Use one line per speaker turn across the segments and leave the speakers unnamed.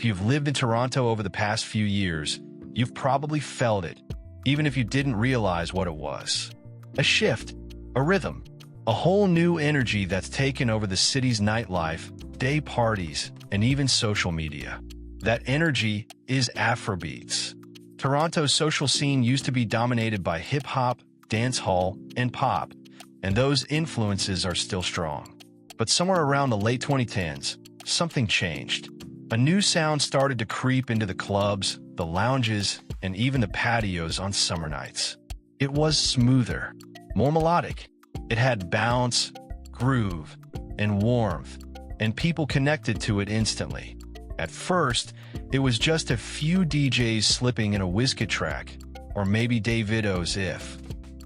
If you've lived in Toronto over the past few years, you've probably felt it, even if you didn't realize what it was. A shift, a rhythm, a whole new energy that's taken over the city's nightlife, day parties, and even social media. That energy is Afrobeats. Toronto's social scene used to be dominated by hip-hop, dancehall, and pop, and those influences are still strong. But somewhere around the late 2010s, something changed. A new sound started to creep into the clubs, the lounges, and even the patios on summer nights. It was smoother, more melodic. It had bounce, groove, and warmth, and people connected to it instantly. At first, it was just a few DJs slipping in a Wizkid track, or maybe Davido's If.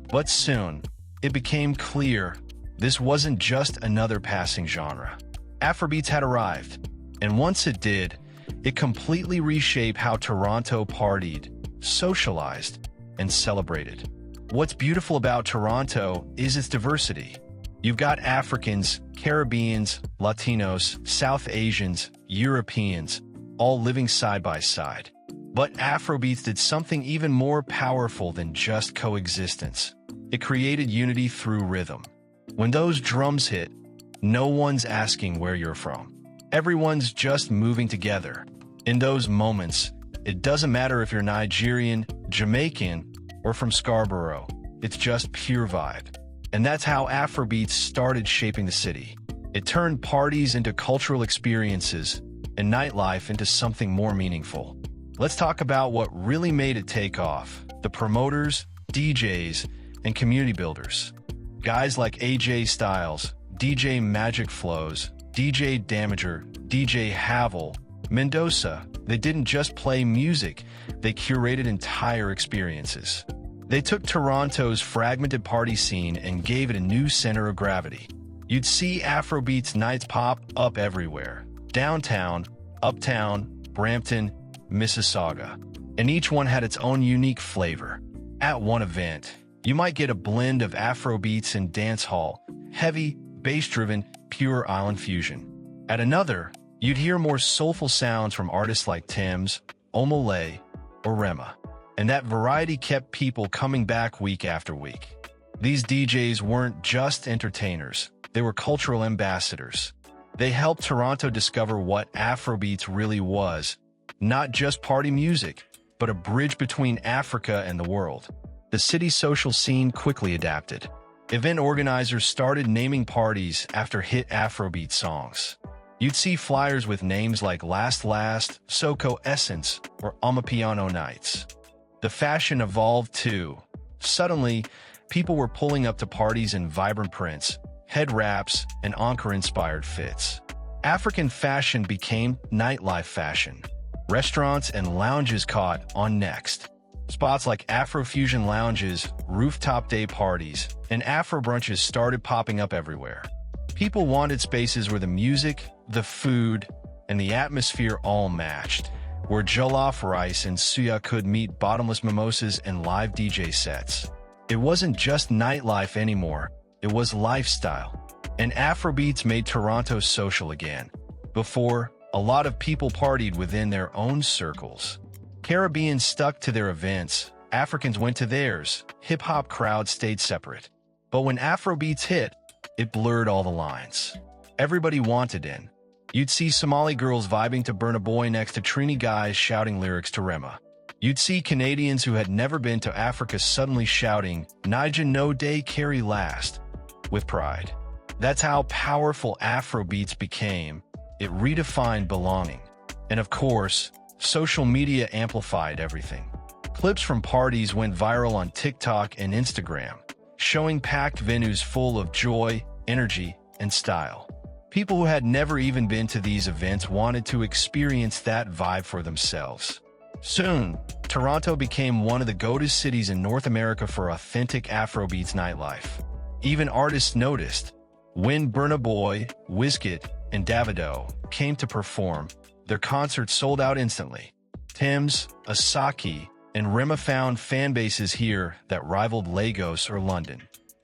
But soon, it became clear this wasn't just another passing genre. Afrobeats had arrived, and once it did, it completely reshaped how Toronto partied, socialized, and celebrated. What's beautiful about Toronto is its diversity. You've got Africans, Caribbeans, Latinos, South Asians, Europeans, all living side by side. But Afrobeats did something even more powerful than just coexistence. It created unity through rhythm. When those drums hit, no one's asking where you're from. Everyone's just moving together. In those moments, it doesn't matter if you're Nigerian, Jamaican, or from Scarborough. It's just pure vibe. And that's how Afrobeats started shaping the city. It turned parties into cultural experiences and nightlife into something more meaningful. Let's talk about what really made it take off: the promoters, DJs, and community builders. Guys like AJ Styles, DJ Magic Flows, DJ Damager, DJ Havel, Mendoza, they didn't just play music, they curated entire experiences. They took Toronto's fragmented party scene and gave it a new center of gravity. You'd see Afrobeats nights pop up everywhere: downtown, uptown, Brampton, Mississauga. And each one had its own unique flavor. At one event, you might get a blend of Afrobeats and dancehall, heavy, bass-driven, pure island fusion. At another, you'd hear more soulful sounds from artists like Tems, Omole, or Rema. And that variety kept people coming back week after week. These DJs weren't just entertainers, they were cultural ambassadors. They helped Toronto discover what Afrobeats really was, not just party music, but a bridge between Africa and the world. The city's social scene quickly adapted. Event organizers started naming parties after hit Afrobeat songs. You'd see flyers with names like Last Last, Soko Essence, or Amapiano Nights. The fashion evolved too. Suddenly, people were pulling up to parties in vibrant prints, head wraps, and encore-inspired fits. African fashion became nightlife fashion. Restaurants and lounges caught on next. Spots like Afrofusion lounges, rooftop day parties, and Afro brunches started popping up everywhere. People wanted spaces where the music, the food, and the atmosphere all matched, where jollof rice and suya could meet bottomless mimosas and live DJ sets. It wasn't just nightlife anymore, it was lifestyle. And Afrobeats made Toronto social again. Before, a lot of people partied within their own circles. Caribbeans stuck to their events, Africans went to theirs, hip-hop crowds stayed separate. But when Afrobeats hit, it blurred all the lines. Everybody wanted in. You'd see Somali girls vibing to Burna Boy next to Trini guys shouting lyrics to Rema. You'd see Canadians who had never been to Africa suddenly shouting, "Naija no day carry last," with pride. That's how powerful Afrobeats became. It redefined belonging. And of course, social media amplified everything. Clips from parties went viral on TikTok and Instagram, showing packed venues full of joy, energy, and style. People who had never even been to these events wanted to experience that vibe for themselves. Soon, Toronto became one of the go-to cities in North America for authentic Afrobeats nightlife. Even artists noticed. When Burna Boy, Wizkid, and Davido came to perform, their concerts sold out instantly. Tems, Asake, and Rema found fan bases here that rivaled Lagos or London.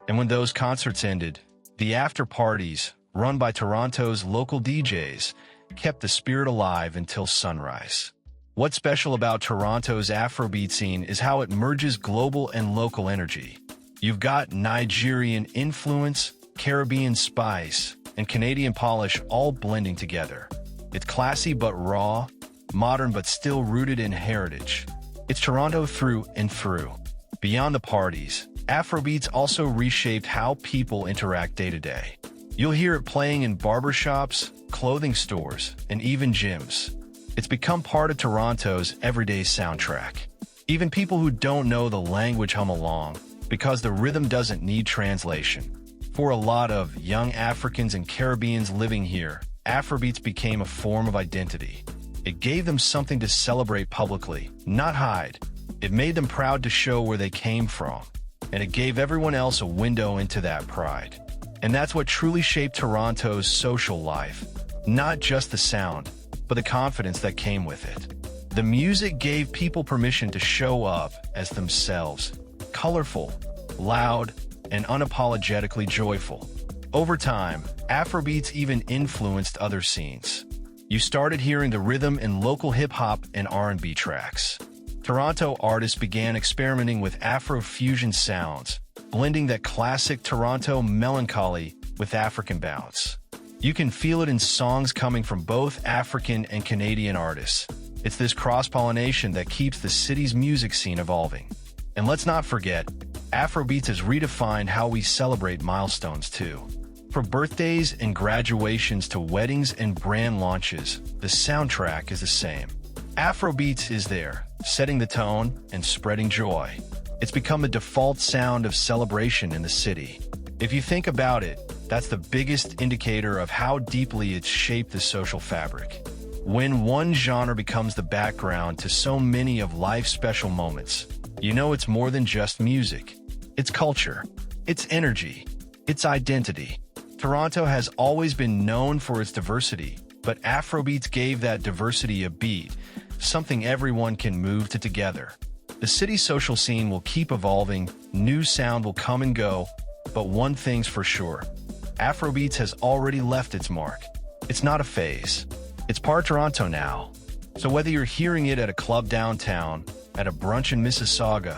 And when those concerts ended, the after parties, run by Toronto's local DJs, kept the spirit alive until sunrise. What's special about Toronto's Afrobeat scene is how it merges global and local energy. You've got Nigerian influence, Caribbean spice, and Canadian polish all blending together. It's classy but raw, modern but still rooted in heritage. It's Toronto through and through. Beyond the parties, Afrobeats also reshaped how people interact day to day. You'll hear it playing in barbershops, clothing stores, and even gyms. It's become part of Toronto's everyday soundtrack. Even people who don't know the language hum along, because the rhythm doesn't need translation. For a lot of young Africans and Caribbeans living here, Afrobeats became a form of identity. It gave them something to celebrate publicly, not hide. It made them proud to show where they came from, and it gave everyone else a window into that pride. And that's what truly shaped Toronto's social life. Not just the sound, but the confidence that came with it. The music gave people permission to show up as themselves, colorful, loud, and unapologetically joyful. Over time, Afrobeats even influenced other scenes. You started hearing the rhythm in local hip-hop and R&B tracks. Toronto artists began experimenting with Afro-fusion sounds, blending that classic Toronto melancholy with African bounce. You can feel it in songs coming from both African and Canadian artists. It's this cross-pollination that keeps the city's music scene evolving. And let's not forget, Afrobeats has redefined how we celebrate milestones too. From birthdays and graduations to weddings and brand launches, the soundtrack is the same. Afrobeats is there, setting the tone and spreading joy. It's become a default sound of celebration in the city. If you think about it, that's the biggest indicator of how deeply it's shaped the social fabric. When one genre becomes the background to so many of life's special moments, you know it's more than just music. It's culture, it's energy, it's identity. Toronto has always been known for its diversity, but Afrobeats gave that diversity a beat, something everyone can move to together. The city's social scene will keep evolving, new sound will come and go, but one thing's for sure. Afrobeats has already left its mark. It's not a phase. It's part of Toronto now. So whether you're hearing it at a club downtown, at a brunch in Mississauga,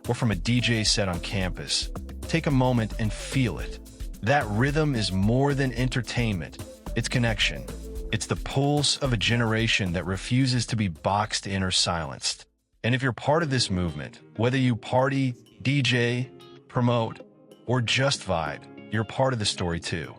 or from a DJ set on campus, take a moment and feel it. That rhythm is more than entertainment. It's connection. It's the pulse of a generation that refuses to be boxed in or silenced. And if you're part of this movement, whether you party, DJ, promote, or just vibe, you're part of the story too.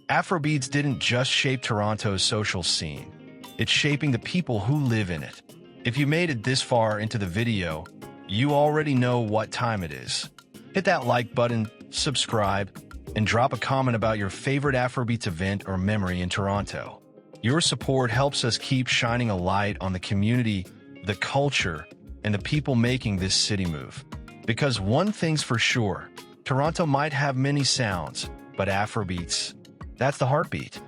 Afrobeats didn't just shape Toronto's social scene. It's shaping the people who live in it. If you made it this far into the video, you already know what time it is. Hit that like button, subscribe, and drop a comment about your favorite Afrobeats event or memory in Toronto. Your support helps us keep shining a light on the community, the culture, and the people making this city move. Because one thing's for sure, Toronto might have many sounds, but Afrobeats, that's the heartbeat.